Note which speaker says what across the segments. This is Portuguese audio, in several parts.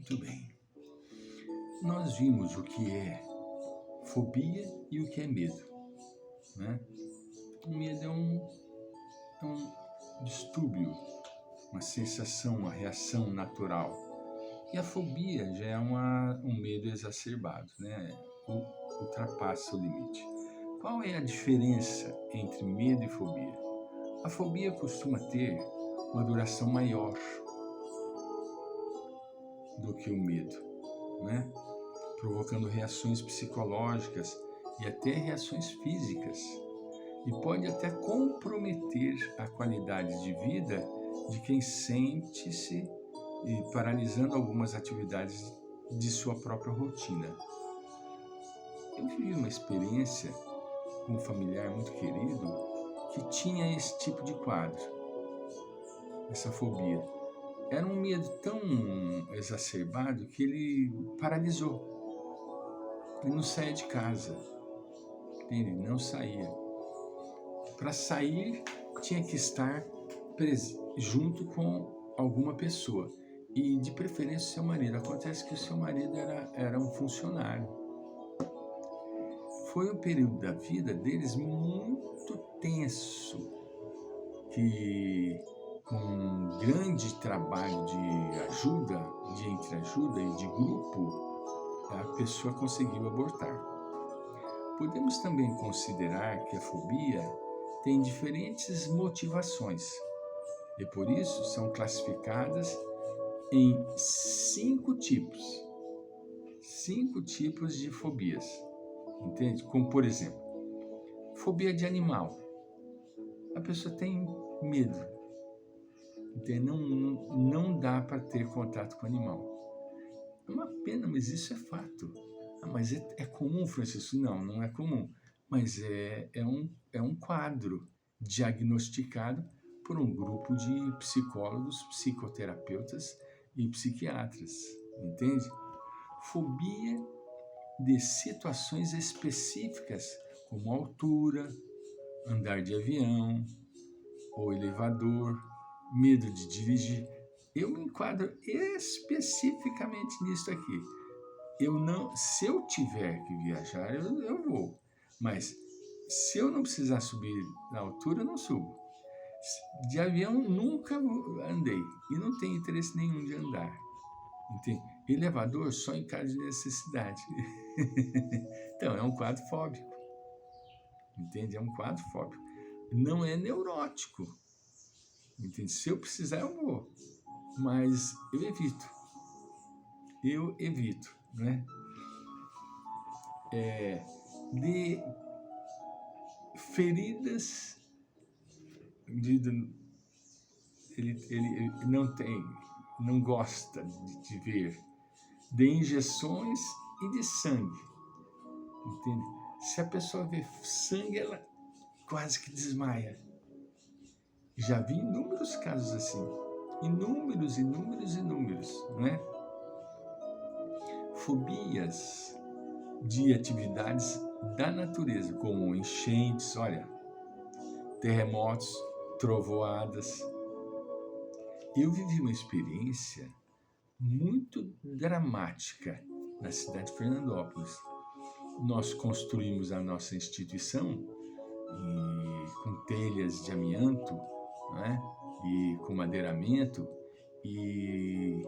Speaker 1: Muito bem. Nós vimos o que é fobia e o que é medo, né? O medo é um distúrbio, uma sensação, uma reação natural. E a fobia já é um medo exacerbado, né? Ultrapassa o limite. Qual é a diferença entre medo e fobia? A fobia costuma ter uma duração maior do que o medo, né? Provocando reações psicológicas e até reações físicas. E pode até comprometer a qualidade de vida de quem sente-se e paralisando algumas atividades de sua própria rotina. Eu vivi uma experiência com um familiar muito querido que tinha esse tipo de quadro, essa fobia. Era um medo tão exacerbado que ele paralisou. Ele não saía de casa, entende? Não saía. Para sair, tinha que estar junto com alguma pessoa. E, de preferência, seu marido. Acontece que o seu marido era um funcionário. Foi um período da vida deles muito tenso, que com um grande trabalho de ajuda, de entreajuda e de grupo, a pessoa conseguiu abortar. Podemos também considerar que a fobia tem diferentes motivações e por isso são classificadas em 5 tipos de fobias, entende? Como, por exemplo, fobia de animal. A pessoa tem medo, entende? Não dá para ter contato com o animal. É uma pena, mas isso é fato. Mas é comum, Francisco? Não é comum. Mas é um quadro diagnosticado por um grupo de psicólogos, psicoterapeutas e psiquiatras, entende? Fobia de situações específicas, como altura, andar de avião ou elevador, medo de dirigir. Eu me enquadro especificamente nisso aqui. Se eu tiver que viajar, eu vou. Mas se eu não precisar subir na altura, eu não subo. De avião nunca andei e não tenho interesse nenhum de andar. Entende? Elevador só em caso de necessidade. Então, é um quadro fóbico. Entende? É um quadro fóbico. Não é neurótico. Entende? Se eu precisar, eu vou. Mas eu evito, né? De feridas, ele não gosta de ver, de injeções e de sangue, entende? Se a pessoa vê sangue, ela quase que desmaia. Já vi inúmeros casos assim, inúmeros, né? Fobias de atividades da natureza, como enchentes, terremotos, trovoadas. Eu vivi uma experiência muito dramática na cidade de Fernandópolis. Nós construímos a nossa instituição com telhas de amianto, né? E com madeiramento, e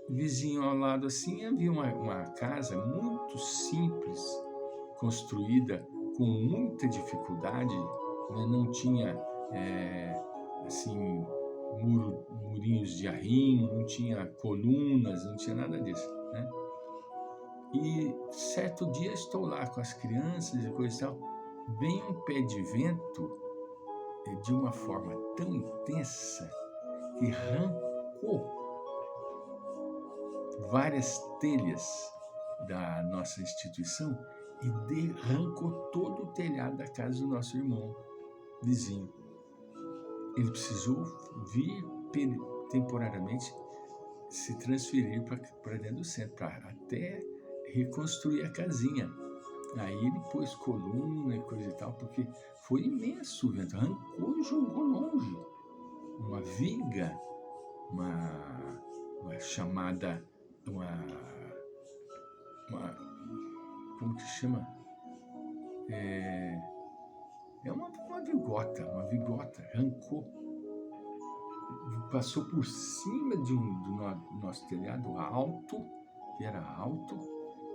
Speaker 1: vizinho ao lado assim havia uma casa muito simples, construída com muita dificuldade, né? Não tinha murinhos de arrimo, não tinha colunas, não tinha nada disso, né? E certo dia estou lá com as crianças e coisa e tal, vem um pé de vento de uma forma tão intensa que arrancou várias telhas da nossa instituição e arrancou todo o telhado da casa do nosso irmão vizinho. Ele precisou vir temporariamente se transferir para dentro do centro, para até reconstruir a casinha. Aí ele pôs coluna e coisa e tal, porque foi imenso o vento, arrancou e jogou longe. Uma viga, uma chamada uma, uma como que chama? É uma vigota, arrancou, passou por cima do nosso telhado alto, que era alto,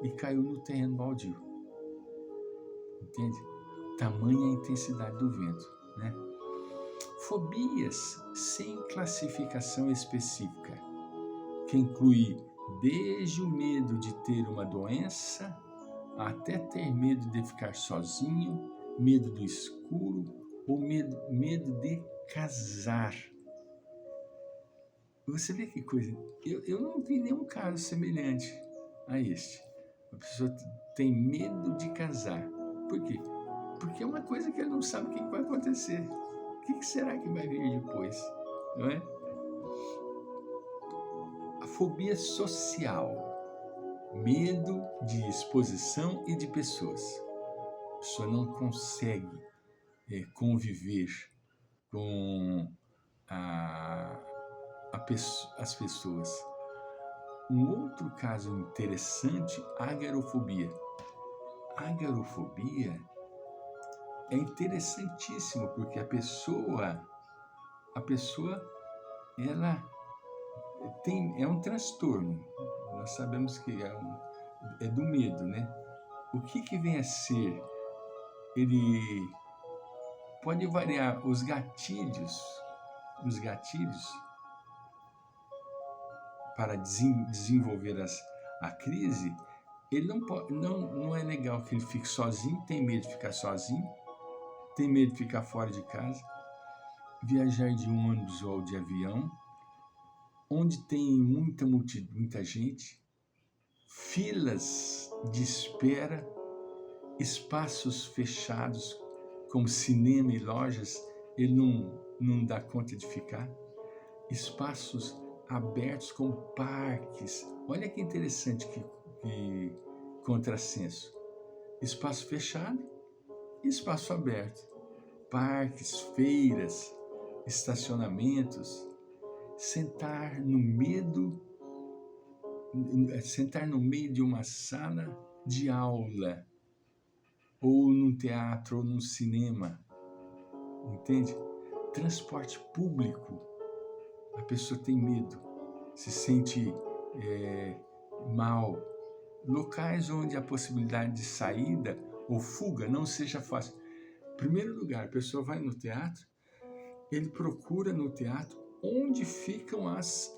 Speaker 1: e caiu no terreno baldio. Entende? Tamanha a intensidade do vento, né? Fobias sem classificação específica, que inclui desde o medo de ter uma doença, até ter medo de ficar sozinho, medo do escuro ou medo de casar. Você vê que coisa? Eu não vi nenhum caso semelhante a este. A pessoa tem medo de casar. Por quê? Porque é uma coisa que ele não sabe o que vai acontecer. O que será que vai vir depois? Não é? A fobia social. Medo de exposição e de pessoas. A pessoa não consegue conviver com as pessoas. Um outro caso interessante, agarofobia. Agarofobia é interessantíssimo porque a pessoa ela é um transtorno. Nós sabemos que é do medo, né? O que vem a ser? Ele pode variar os gatilhos para desenvolver a crise. Ele não é legal que ele fique sozinho, tem medo de ficar sozinho, tem medo de ficar fora de casa, viajar de ônibus ou de avião, onde tem muita gente, filas de espera, espaços fechados, como cinema e lojas, ele não dá conta de ficar, espaços abertos como parques. Olha que interessante, que contrassenso. Espaço fechado e espaço aberto. Parques, feiras, estacionamentos. Sentar no meio de uma sala de aula, ou num teatro, ou num cinema. Entende? Transporte público. A pessoa tem medo, se sente mal. Locais onde a possibilidade de saída ou fuga não seja fácil. Em primeiro lugar, a pessoa vai no teatro, ele procura no teatro onde ficam as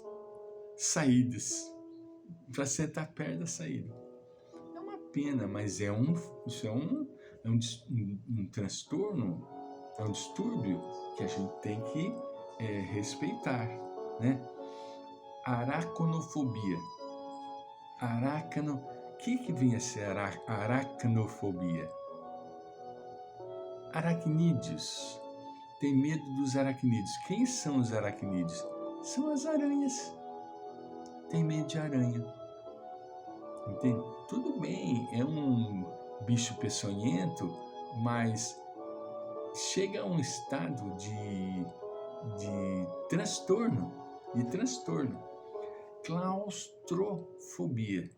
Speaker 1: saídas, para sentar perto da saída. É uma pena, mas isso é um transtorno, é um distúrbio que a gente tem que respeitar, né? Aracnofobia. O que vem a ser aracnofobia? Aracnídeos. Tem medo dos aracnídeos. Quem são os aracnídeos? São as aranhas. Tem medo de aranha. Entende? Tudo bem, é um bicho peçonhento, mas chega a um estado de transtorno. Claustrofobia.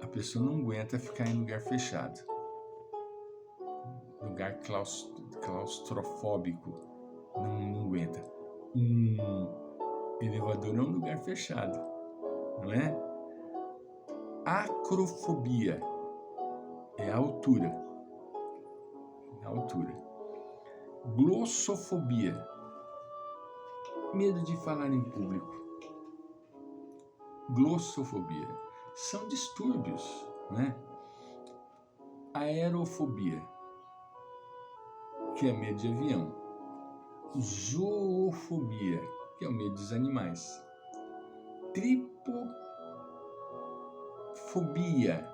Speaker 1: A pessoa não aguenta ficar em lugar fechado. Lugar claustrofóbico. Não aguenta. Elevador é um lugar fechado, não é? Acrofobia é a altura. Glossofobia. Medo de falar em público. Glossofobia. São distúrbios, né? Aerofobia, que é medo de avião. Zoofobia, que é o medo dos animais. Tripofobia.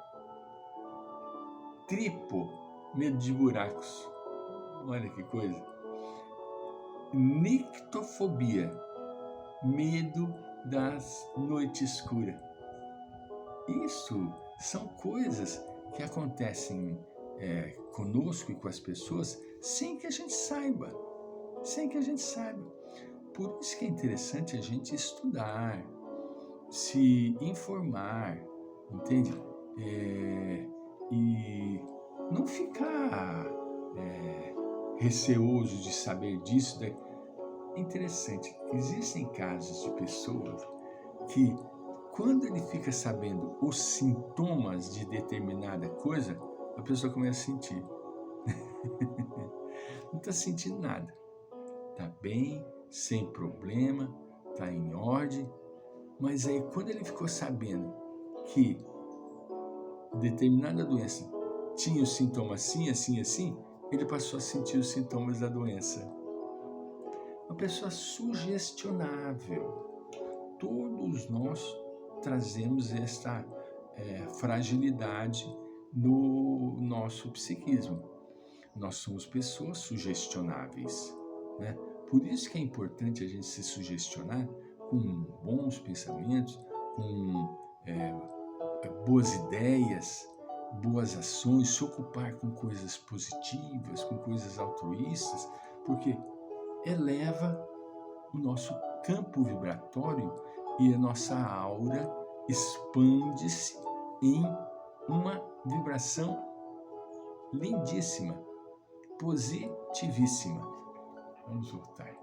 Speaker 1: Medo de buracos. Olha que coisa. Nictofobia, medo das noites escuras. Isso são coisas que acontecem conosco e com as pessoas sem que a gente saiba. Por isso que é interessante a gente estudar, se informar, entende? E não ficar receoso de saber disso. É interessante, existem casos de pessoas que, quando ele fica sabendo os sintomas de determinada coisa, a pessoa começa a sentir. Não está sentindo nada. Está bem, sem problema, está em ordem. Mas aí, quando ele ficou sabendo que determinada doença tinha os sintomas assim, assim, assim, ele passou a sentir os sintomas da doença. Uma pessoa sugestionável. Todos nós trazemos esta fragilidade no nosso psiquismo. Nós somos pessoas sugestionáveis, né? Por isso que é importante a gente se sugestionar com bons pensamentos, com boas ideias, boas ações, se ocupar com coisas positivas, com coisas altruístas, porque eleva o nosso campo vibratório e a nossa aura expande-se em uma vibração lindíssima, positivíssima. Vamos voltar.